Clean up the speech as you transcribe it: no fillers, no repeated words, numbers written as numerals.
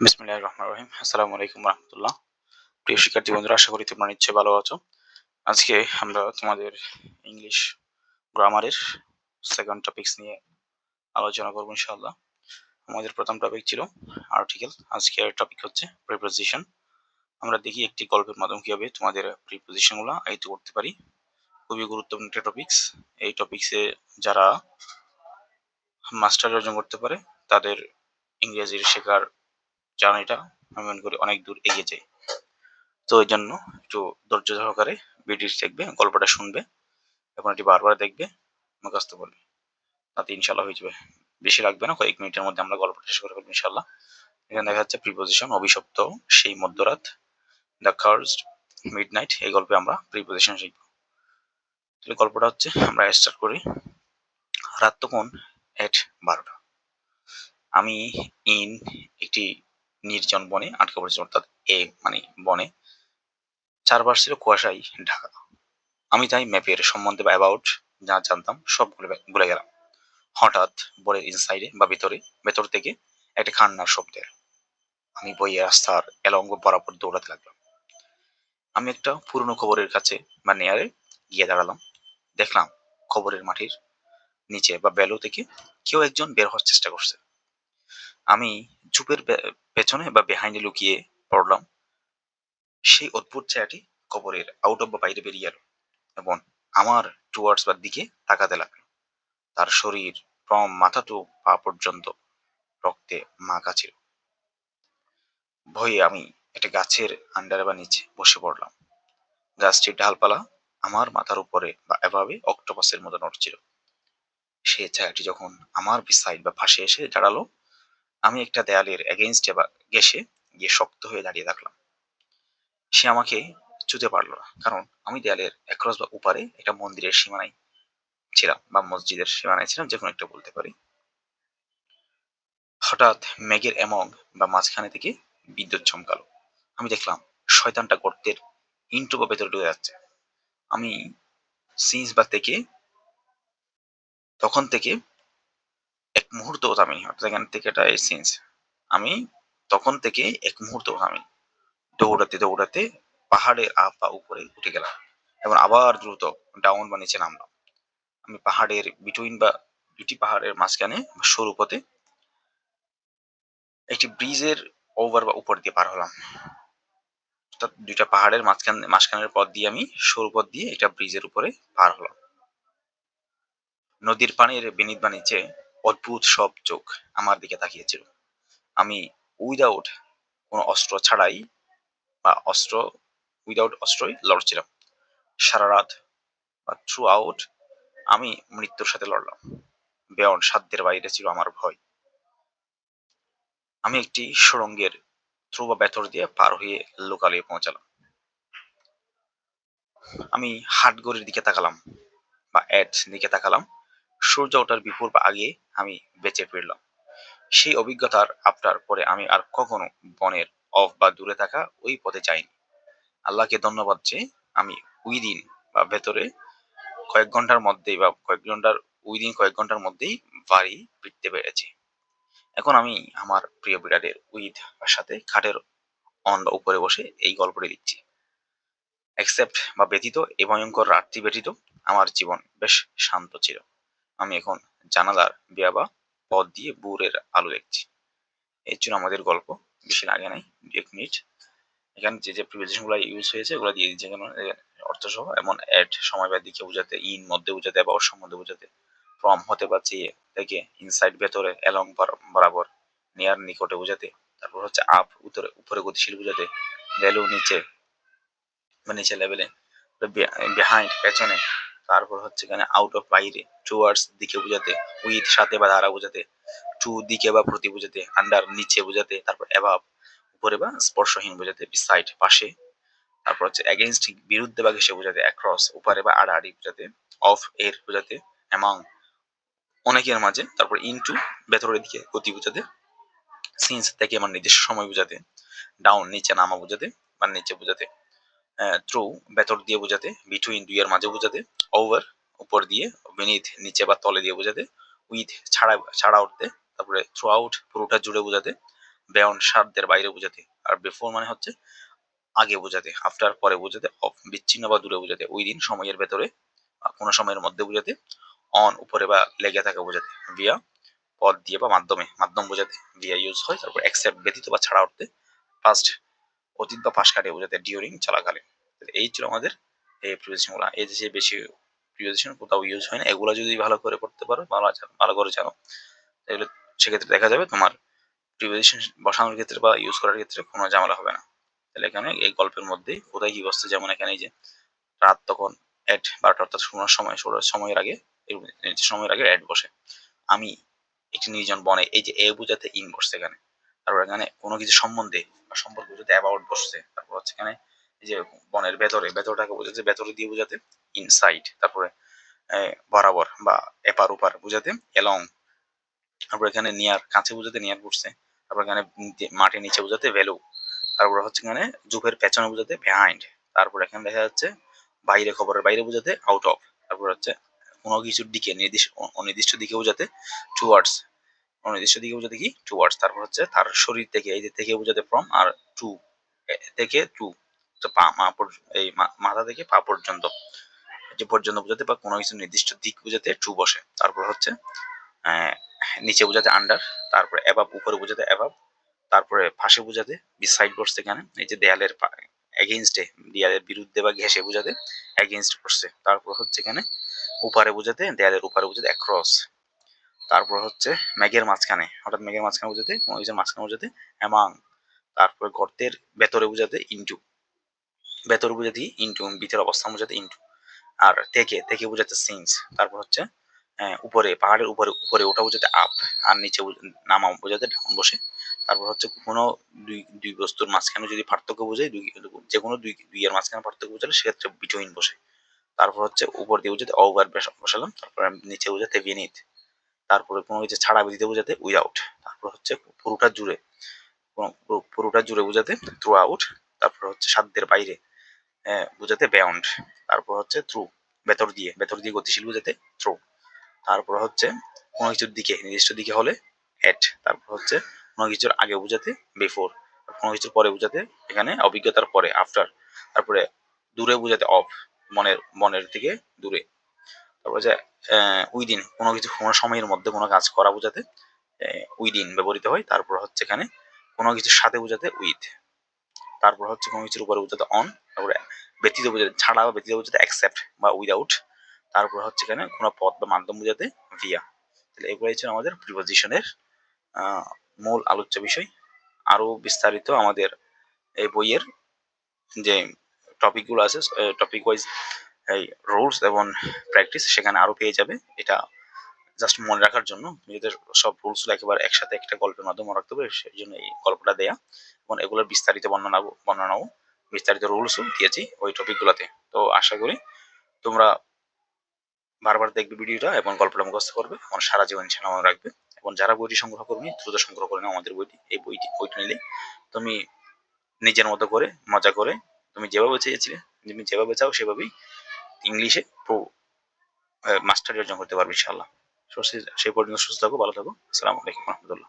বিসমিল্লাহির রহমানির রহিম। আসসালামু আলাইকুম রাহমাতুল্লাহ। প্রিয় শিক্ষার্থী বন্ধুরা, আশা করি তোমরা নিশ্চয়ই ভালো আছো। আজকে আমরা তোমাদের ইংলিশ গ্রামারের সেকেন্ড টপিকস নিয়ে আলোচনা করব ইনশাআল্লাহ। আমাদের প্রথম টপিক ছিল আর্টিকেল। আজকের টপিক হচ্ছে প্রিপোজিশন। আমরা দেখি একটি গল্পের মাধ্যমে কিভাবে তোমাদের প্রিপোজিশনগুলো আয়ত্ত করতে পারি। খুবই গুরুত্বপূর্ণ একটা টপিকস। এই টপিকসে যারা মাস্টারি অর্জন করতে পারে তাদের ইংরেজির শেখার জার্নিটা আমি মনে করি অনেক দূর এগিয়ে যায়। তো এই জন্য একটু ধৈর্য সহকারে ভিডিওটি দেখবে, গল্পটা শুনবে এবং এটি বারবার দেখবে, মুখস্থ করবে, তাতে ইনশাল্লাহ হয়ে যাবে। বেশি লাগবে না, কয়েক মিনিটের মধ্যে আমরা গল্পটা শেষ করে ফেলবো ইনশাল্লাহ। এখানে দেখা যাচ্ছে প্রিপোজিশন, অভিশপ্ত সেই মধ্যরাত, দ্য কার্সড মিডনাইট। এই গল্পে আমরা প্রিপোজিশন শিখবো। গল্পটা হচ্ছে, আমরা স্টার্ট করি। রাত তখন 12টা। আমি ইন একটি নির্জন বনে আটকে পড়েছি, অর্থাৎ মানে বনে। চারপাশ ছিল কুয়াশায় ঢাকা। আমি তাই ম্যাপের সম্বন্ধে বা অ্যাবাউট যা জানতাম সব ভুলে গেলাম। হঠাৎ বনের ইনসাইডে বা ভেতর থেকে একটা কান্নার শব্দ এলো। আমি বইয়ের রাস্তার এলঙ্গ বরাবর দৌড়াতে লাগলাম। আমি একটা পুরনো কবরের কাছে বা নেয়ারে গিয়ে দাঁড়ালাম। দেখলাম কবরের মাটির নিচে বা বেলো থেকে কেউ একজন বের হওয়ার চেষ্টা করছে। আমি চুপের পেছনে বা বেহাইন্ডে লুকিয়ে পড়লাম। সেই অদ্ভুত ছায়াটি কবরের আউট অফ বা বাইরে বেরিয়ে এলো এবং আমার টুয়ার্ডস বা দিকে তাকাতে লাগলো। তার শরীর ফ্রম মাথা টু পা পর্যন্ত রক্তে মাখা ছিল। ভয়ে আমি একটা গাছের আন্ডারে বা নিচে বসে পড়লাম। গাছটির ডালপালা আমার মাথার উপরে বা এভাবে অক্টোপাসের মতো নড়ছিল। সে ছায়াটি যখন আমার বিসাইড বা পাশে এসে দাঁড়ালো, আমি একটা দেয়ালের এগেইনস্টে বা ঘেঁষে গিয়ে শক্ত হয়ে দাঁড়িয়ে থাকলাম। সে আমাকে ছুঁতে পারলো না, কারণ আমি দেয়ালের অ্যাক্রস বা উপারে একটা মন্দিরের সীমানায় ছিলাম বা মসজিদের সীমানায় ছিলাম, যে কোনো একটা বলতে পারি। হঠাৎ মেঘের এমং বা মাঝখানে থেকে বিদ্যুৎ চমকালো। আমি দেখলাম শয়তানটা গর্তের ইন্টু বা ভেতরে ঢুকে যাচ্ছে। আমি সিন্স বা থেকে তখন থেকে এক মুহূর্ত থামিনি, অর্থাৎ এখান থেকে এটা এই সিন্স। আমি তখন থেকে এক মুহূর্ত থামিনি। দৌড়াতে দৌড়াতে পাহাড়ের পা উপরে উঠে গেলাম এবং আবার দ্রুত ডাউন বা নিচে নামলাম। আমি পাহাড়ের বিটুইন বা দুটি পাহাড়ের মাঝখানে সরু পথে একটি ব্রিজের ওভার বা উপর দিয়ে পার হলাম। অর্থাৎ দুইটা পাহাড়ের মাঝখানের পথ দিয়ে আমি সরু পথ দিয়ে একটা ব্রিজের উপরে পার হলাম। নদীর পানির বিনিত বা নিচে অদ্ভুত সব চোখ আমার দিকে তাকিয়েছিল। আমি উইদাউট কোনো অস্ত্র ছাড়াই বা উইদাউট অস্ত্রই লড়ছিলাম। সারা রাত বা থ্রু আউট আমি মৃত্যুর সাথে লড়লাম। বেয়ন সাধ্যের বাইরে ছিল আমার ভয়। আমি একটি সুড়ঙ্গের থ্রু বা ভেতর দিয়ে পার হয়ে লোকালয়ে পৌঁছালাম। আমি হাটগড়ির দিকে তাকালাম বা দিকে তাকালাম। সূর্য ওঠার বিপুল বা আগে আমি বেঁচে ফিরলাম। সেই অভিজ্ঞতার আপনার পরে আমি আর কখনো বনের অফ বা দূরে থাকা ওই পথে যাইনি। আল্লাহকে ধন্যবাদ যে আমি ওই দিন বা ভেতরে কয়েক ঘন্টার মধ্যেই বা কয়েক ঘন্টার মধ্যেই বাড়ি ফিরতে পেরেছি। এখন আমি আমার প্রিয় বিড়ালের সাথে খাটের অন বা উপরে বসে এই গল্পটি লিখছি। এক্সেপ্ট বা ব্যতীত এই ভয়ঙ্কর রাত্রি ব্যতীত আমার জীবন বেশ শান্ত ছিল। আমি এখন জানালার বা পথ দিয়ে ভোরের আলো দেখছি। এই ছিল আমাদের গল্প। বেশি লাগে নাই, 1 মিনিট। এখানে যে প্রিপোজিশন গুলো ইউজ হয়েছে ওগুলো দিয়ে দিচ্ছে, যেমন অর্থ সহ, এমন এড সময় বা দিকে বোঝাতে, ইন মধ্যে বোঝাতে, বা সম্বন্ধে বোঝাতে, ফ্রম হতে পারছে থেকে, ইনসাইড ভেতরে, অ্যালং বরাবর, নিয়ার নিকটে বোঝাতে, তারপর হচ্ছে আপ উপরে উপরে গতিশীল বোঝাতে, ভ্যালু নিচে বা নিচে লেভেলে, বিহাইন্ড পেছনে, তারপর হচ্ছে এখানে আউট অফ বাইরে, টুয়ার্ডস দিকে বোঝাতে, উইথ সাথে বা দ্বারা বোঝাতে, টু দিকে বা প্রতি বোঝাতে, আন্ডার নিচে বোঝাতে, তারপর অ্যাভাব উপরে বা স্পর্শহীন বোঝাতে, বিসাইড পাশে, তারপর হচ্ছে এগেইনস্ট বিরুদ্ধে বা ঘেঁষে বোঝাতে, অ্যাক্রস উপরে বা আড়াআড়ি বোঝাতে, অফ এর বোঝাতে, অ্যামাং অনেকের মাঝে, তারপর ইনটু ভেতরের দিকে গতি বোঝাতে, সিন্স থেকে আমার নির্দিষ্ট সময় বোঝাতে, ডাউন নিচে নামা বোঝাতে বা নিচে বোঝাতে, থ্রু ভেতর দিয়ে বোঝাতে, বিটুইন দুইয়ের মাঝে বোঝাতে, ওভার উপর দিয়ে, বিনিথ নিচে বা তলে দিয়ে বোঝাতে, উইথ ছাড়া উঠতে, তারপরে থ্রু আউট পুরোটা জুড়ে বোঝাতে, বেয়ন্ড সাধ্যের বাইরে বোঝাতে, আর বিফোর মানে হচ্ছে আগে বোঝাতে, আফটার পরে বোঝাতে, অফ বিচ্ছিন্ন বা দূরে বোঝাতে, উইদিন সময়ের ভেতরে কোনো সময়ের মধ্যে বোঝাতে, অন উপরে বা লেগে থাকা বোঝাতে, ভিয়া পদ দিয়ে বা মাধ্যমে মাধ্যম বোঝাতে ভিয়া ইউজ হয়। তারপর অ্যাকসেপ্ট ব্যতীত বা ছাড়া অর্থে, ফার্স্ট অতীত বা পাশ কাটে বোঝাতে ডিউরিং চলাকালীন। এই ছিল আমাদের এই প্রিপোজিশন গুলা। এই যে বেশি প্রিপোজিশন কোথাও ইউজ হয় না, এগুলো যদি ভালো করে পড়তে পারো, ভালো করে জানো, তাহলে সেক্ষেত্রে দেখা যাবে তোমার প্রিপোজিশন বসানোর ক্ষেত্রে বা ইউজ করার ক্ষেত্রে কোনো ঝামেলা হবে না। তাহলে এখানে এই গল্পের মধ্যে কোথায় কি বসছে, যেমন এখানে এই যে রাত তখন এট 12টা অর্থাৎ শোনার সময়ের আগে, সময়ের আগে এট বসে। আমি একটি নির্জন বনে, এই যে এ বোঝাতে ইন বসছে এখানে। তারপর এখানে কোনো কিছু সম্বন্ধে বা সম্পর্ক বোঝাতে অ্যাবাউট বসছে। তারপর হচ্ছে এখানে এই যে বনের ভেতরে, ভেতরটাকে বোঝাতে ভেতরে দিয়ে বোঝাতে ইনসাইড। তারপরে বরাবর বা এপার ওপার বোঝাতে এলং। তারপর এখানে নিয়ার কাছে বোঝাতে নিয়ার বসছে। তারপর এখানে মাটির নিচে বোঝাতে ভ্যালু। তারপর হচ্ছে এখানে জুপের পেছনে বোঝাতে বিহাইন্ড। তারপর এখানে দেখা যাচ্ছে বাইরে, খবরের বাইরে বোঝাতে আউট অফ। তারপর হচ্ছে কোনো কিছুর দিকে অনির্দিষ্ট দিকে বোঝাতে টুয়ার্ডস। অনির্দিষ্ট দিকে বোঝাতে কি টুয়ার্ডস। তারপর হচ্ছে তার শরীর থেকে, এই যে থেকে বোঝাতে ফ্রম, আর টু থেকে টু, পা এই মাথা থেকে পা পর্যন্ত, যে পর্যন্ত বোঝাতে বা কোনো কিছু নির্দিষ্ট দিক বোঝাতে টু বসে। তারপর হচ্ছে নিচে বোঝাতে আন্ডার। তারপরে অ্যাবাব উপরে বোঝাতে অ্যাবাব। তারপরে পাশে বোঝাতে বিসাইড বসছে এখানে, এই যে দেয়ালের এগেইনস্টে, দেয়ালের বিরুদ্ধে বা ঘেঁষে বোঝাতে এগেইনস্ট বসছে। তারপর হচ্ছে এখানে উপারে বোঝাতে, দেয়ালের উপারে বোঝাতে অ্যাক্রস। তারপর হচ্ছে মেঘের মাঝখানে, হঠাৎ মেঘের মাঝখানে বোঝাতে, কোনো কিছুর মাঝখানে বোঝাতে অ্যামাং। তারপরে গর্তের ভেতরে বোঝাতে ইনটু, ভেতরে বোঝাতে ইনটু, ভিতর অবস্থান বোঝাতে ইনটু। আর থেকে থেকে বোঝাতে সিন্স। তারপর হচ্ছে উপরে, পাহাড়ের উপরে, উপরে ওঠা বোঝাতে আপ। আর নিচে নামা বোঝাতে ডাউন বসে। তারপর হচ্ছে কোনো দুই দুই বস্তুর মাঝখানে যদি পার্থক্য বোঝায়, যে কোনো দুই এর মাঝখানে পার্থক্য বোঝালে সেক্ষেত্রে বিটুইন বসে। তারপর হচ্ছে উপর দিয়ে বোঝাতে ওভার বসালাম। তারপর নিচে বোঝাতে বিনিথ। তারপরে কোনো কিছু ছাড়া দিতে বোঝাতে উইদাউট। তারপর হচ্ছে পুরোটা জুড়ে, পুরোটা জুড়ে বোঝাতে থ্রু আউট। তারপর হচ্ছে সাধ্যের বাইরে বোঝাতে বেয়ন্ড। তারপর হচ্ছে থ্রু, ভেতর দিয়ে, ভেতর দিয়ে গতিশীল বোঝাতে থ্রু। তারপর হচ্ছে কোনো কিছুর দিকে, নির্দিষ্ট দিকে হলে এট। তারপর হচ্ছে কোনো কিছুর আগে বোঝাতে বিফোর। কোনো কিছুর পরে বোঝাতে এখানে অভিজ্ঞতার পরে আফটার। তারপরে দূরে বোঝাতে অফ, মনের থেকে দূরে। তারপর যে উইদিন, কোনো কিছু কোনো সময়ের মধ্যে কোনো কাজ করা বোঝাতে উইদিন ব্যবহৃত হয়। তারপর হচ্ছে এখানে কোনো কিছুর সাথে বোঝাতে উইথ। তারপর হচ্ছে কোনো কিছুর উপরে বোঝাতে অন। তারপরে ব্যতীত বোঝাতে ছাড়া বা ব্যতীত বোঝাতে অ্যাকসেপ্ট বা উইদাউট। তারপর হচ্ছে এখানে কোনো পদ বা মাধ্যম বোঝাতে ভিয়া। তাহলে এগুলো হচ্ছে আমাদের প্রিপোজিশনের মূল আলোচ্য বিষয়। আরো বিস্তারিত আমাদের এই বইয়ের যে টপিকগুলো আছে, টপিক ওয়াইজ এই রুলস এবং প্র্যাকটিস সেখানে আরো পেয়ে যাবে। এটা জাস্ট মনে রাখার জন্য, নিজেদের সব রুলস একেবারে একসাথে একটা গল্পের মাধ্যমে মনে রাখতে হবে, সেই জন্য এই গল্পটা দেয়া। এবং এগুলোর বিস্তারিত বর্ণনাও বিস্তারিত রুলসও দিয়েছি ওই টপিকগুলোতে। তো আশা করি তোমরা বারবার দেখবে ভিডিওটা এবং গল্পটা মুখস্থ করবে এবং সারা জীবন ইনশাআল্লাহ মনে রাখবে। এবং যারা বইটি সংগ্রহ করবে দ্রুত সংগ্রহ করে নাও আমাদের বইটি। এই বইটা নিলে তুমি নিজের মতো করে মজা করে, তুমি যেভাবে চেয়েছিলে, তুমি যেভাবে চাও সেভাবেই ইংলিশে মাস্টারি অর্জন করতে পারবে ইনশাআল্লাহ। সেই পর্যন্ত সুস্থ থাকো, ভালো থাকো। আসসালামু আলাইকুম রহমতুল্লাহ।